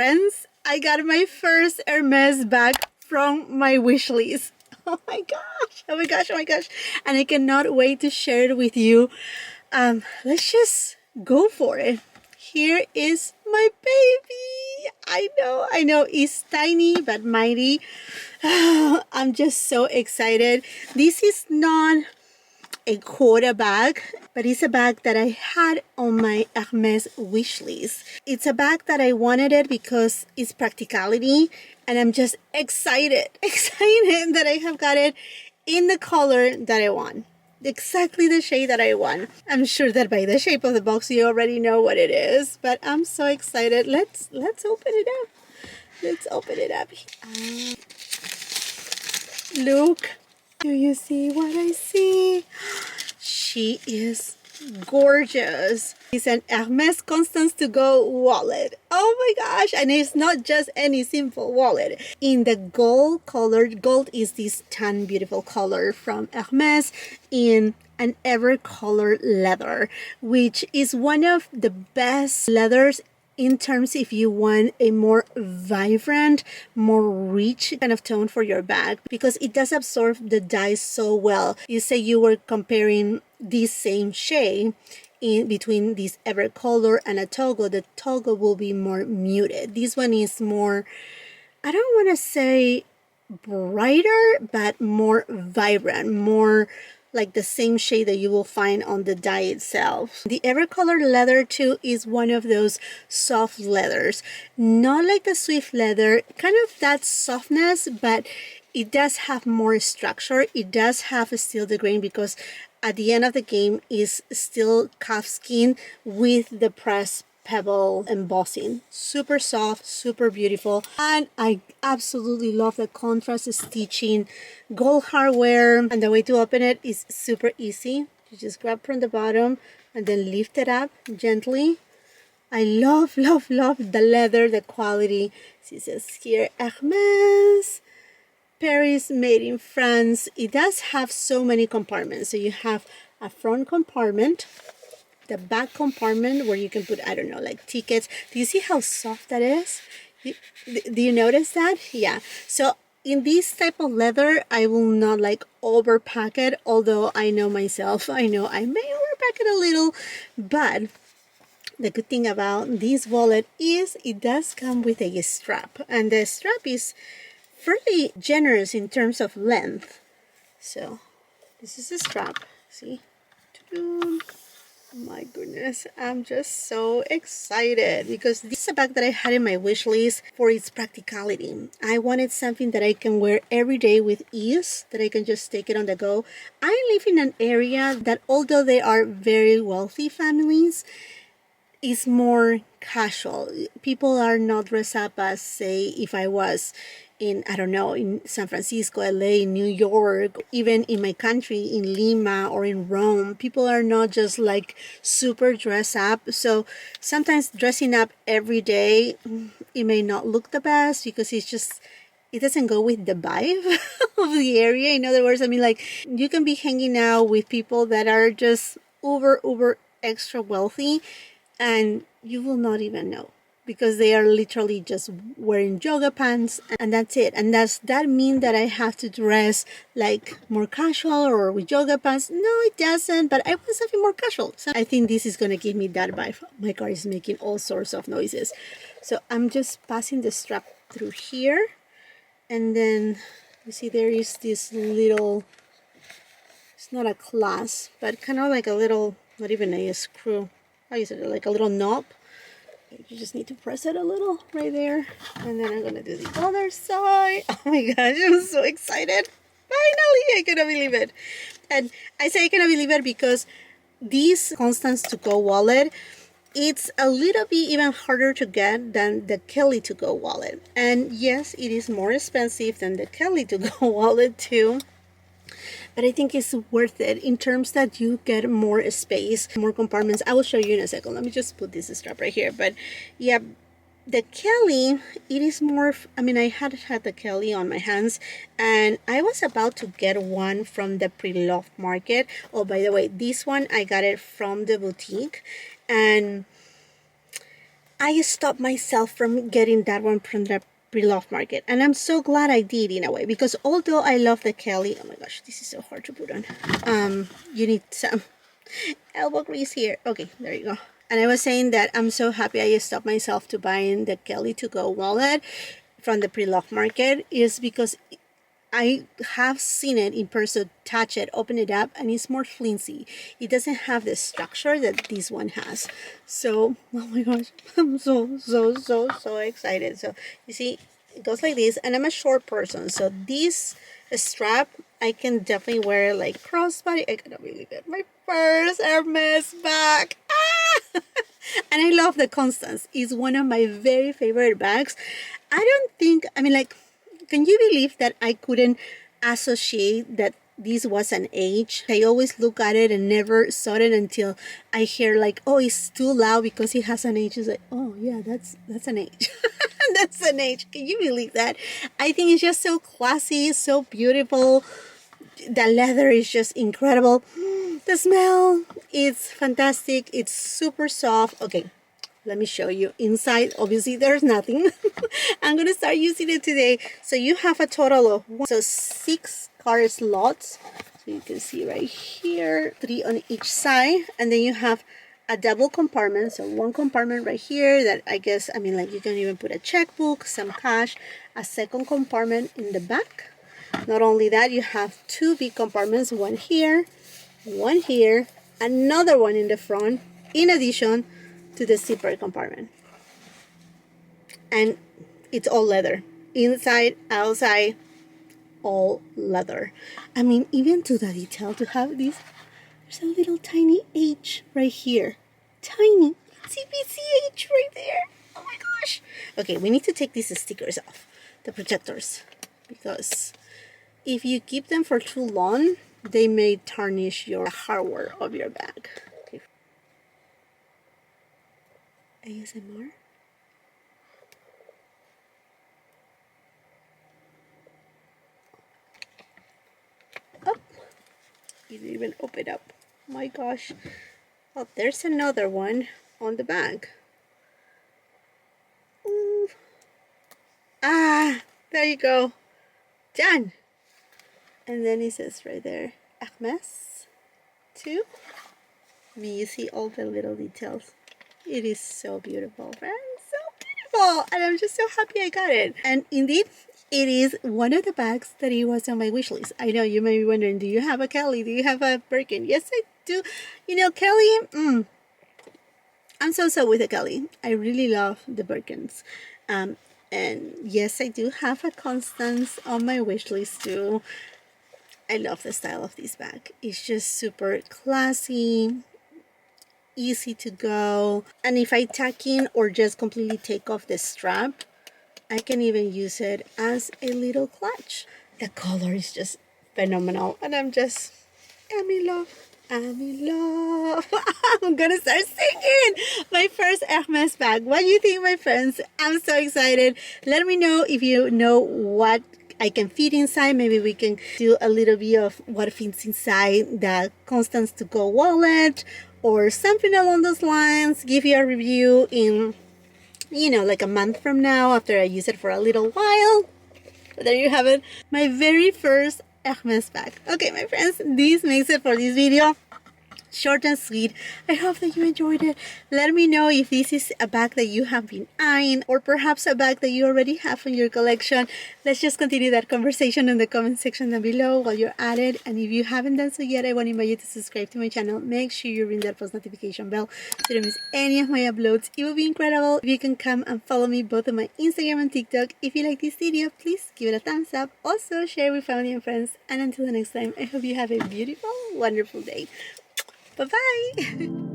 Friends, I got my first Hermes bag from my wish list. Oh my gosh, oh my gosh, oh my gosh. And I cannot wait to share it with you. Let's just go for it. Here is my baby. I know, it's tiny but mighty. I'm just so excited. This is not a quota bag, but it's a bag that I had on my Hermes wish list. It's a bag that I wanted it because it's practicality, and I'm just excited that I have got it in the color that I want. Exactly the shade that I want. I'm sure that by the shape of the box you already know what it is, but I'm so excited. Let's open it up. Let's open it up. Look. Do you see what I see? She is gorgeous. It's an Hermes Constance to Go wallet. Oh my gosh, and it's not just any simple wallet. In the gold color, gold is this tan beautiful color from Hermes in an ever color leather, which is one of the best leathers in terms if you want a more vibrant, more rich kind of tone for your bag, because it does absorb the dye so well. You say you were comparing this same shade in between this ever color and a toggle. The toggle will be more muted. This one is more, I don't want to say brighter, but more vibrant, more like the same shade that you will find on the dye itself. The Evercolor leather too is one of those soft leathers, not like the Swift leather, kind of that softness, but it does have more structure. It does have still the grain, because at the end of the game is still calfskin with the pressed pebble embossing. Super soft, super beautiful, and I absolutely love the contrast stitching, gold hardware, and the way to open it is super easy. You just grab from the bottom and then lift it up gently. I love the leather, the quality. It says here Hermes Paris, made in France. It does have so many compartments. So you have a front compartment, the back compartment where you can put, I don't know, like tickets. Do you see how soft that is? Do you notice that? Yeah. So in this type of leather, I will not like overpack it, although I know myself, I know I may overpack it a little, but the good thing about this wallet is it does come with a strap, and the strap is fairly generous in terms of length. So this is the strap, see? My goodness, I'm just so excited because this is a bag that I had in my wish list for its practicality. I wanted something that I can wear every day with ease, that I can just take it on the go. I live in an area that, although they are very wealthy families, is more casual. People are not dressed up as, say, if I was in, I don't know, in San Francisco, LA, New York, even in my country, in Lima or in Rome. People are not just like super dressed up. So sometimes dressing up every day, it may not look the best because it's just, it doesn't go with the vibe of the area. In other words, I mean, like, you can be hanging out with people that are just uber extra wealthy, and you will not even know, because they are literally just wearing yoga pants and that's it. And does that mean that I have to dress like more casual or with yoga pants? No, it doesn't, but I want something more casual. So I think this is going to give me that vibe. My car is making all sorts of noises. So I'm just passing the strap through here, and then you see there is this little, it's not a clasp, but kind of like a little, not even a screw, how is it, like a little knob. You just need to press it a little right there, and then I'm gonna do the other side. Oh my gosh, I'm so excited. Finally, I cannot believe it. And I say I cannot believe it because this Constance to Go wallet, it's a little bit even harder to get than the Kelly to Go wallet. And yes, it is more expensive than the Kelly to Go wallet too. But I think it's worth it in terms that you get more space, more compartments. I will show you in a second. Let me just put this strap right here. But yeah, the Kelly, it is more, I mean, I had the Kelly on my hands, and I was about to get one from the pre-loved market. Oh, by the way, this one, I got it from the boutique. And I stopped myself from getting that one from the pre-loved market, and I'm so glad I did in a way, because although I love the Kelly, oh my gosh, this is so hard to put on. You need some elbow grease here. Okay, there you go. And I was saying that I'm so happy I stopped myself to buying the Kelly to go wallet from the pre-loved market, is because I have seen it in person, touch it, open it up, and it's more flimsy. It doesn't have the structure that this one has. So, oh my gosh, I'm so excited. So, you see, it goes like this, and I'm a short person, so this strap, I can definitely wear like crossbody. I cannot believe it. My first Hermes bag. Ah! And I love the Constance. It's one of my very favorite bags. I don't think, I mean, like, can you believe that I couldn't associate that this was an age? I always look at it and never saw it until I hear like, oh, it's too loud because it has an age. It's like, oh yeah, that's an age. That's an age. Can you believe that? I think it's just so classy, so beautiful. The leather is just incredible. The smell is fantastic. It's super soft. Okay, let me show you inside. Obviously there's nothing. I'm gonna start using it today. So you have a total of 6 card slots, so you can see right here, 3 on each side, and then you have a double compartment. So one compartment right here that I guess, I mean, like, you can even put a checkbook, some cash. A second compartment in the back. Not only that, you have 2 big compartments, one here, another one in the front, in addition to the zipper compartment. And it's all leather, inside, outside, all leather. I mean, even to the detail to have this, there's a little tiny H right here, tiny CPC H right there. Oh my gosh. Okay, we need to take these stickers off, the protectors, because if you keep them for too long, they may tarnish your hardware of your bag. Okay. ASMR. Oh, you didn't even open up. My gosh. Oh, there's another one on the bag. Ooh. Ah, there you go. Done. And then it says right there, Hermes 2. I mean, you see all the little details. It is so beautiful, friends. So beautiful. And I'm just so happy I got it. And indeed, it is one of the bags that it was on my wish list. I know you may be wondering, do you have a Kelly? Do you have a Birkin? Yes, I do. You know, Kelly, I'm so with a Kelly. I really love the Birkins. And yes, I do have a Constance on my wish list too. I love the style of this bag. It's just super classy, easy to go. And if I tack in or just completely take off the strap, I can even use it as a little clutch. The color is just phenomenal. And I'm in love. I'm in love. I'm gonna start singing my first Hermes bag. What do you think, my friends? I'm so excited. Let me know if you know what I can fit inside. Maybe we can do a little bit of what fits inside the Constance to go wallet or something along those lines. Give you a review in, you know, like a month from now after I use it for a little while. There you have it. My very first Hermes bag. Okay, my friends, this makes it for this video. Short and sweet. I hope that you enjoyed it. Let me know if this is a bag that you have been eyeing, or perhaps a bag that you already have in your collection. Let's just continue that conversation in the comment section down below while you're at it. And if you haven't done so yet, I want to invite you to subscribe to my channel. Make sure you ring that post notification bell so you don't miss any of my uploads. It would be incredible if you can come and follow me both on my Instagram and TikTok. If you like this video, please give it a thumbs up. Also share with family and friends. And until the next time, I hope you have a beautiful, wonderful day. Bye-bye.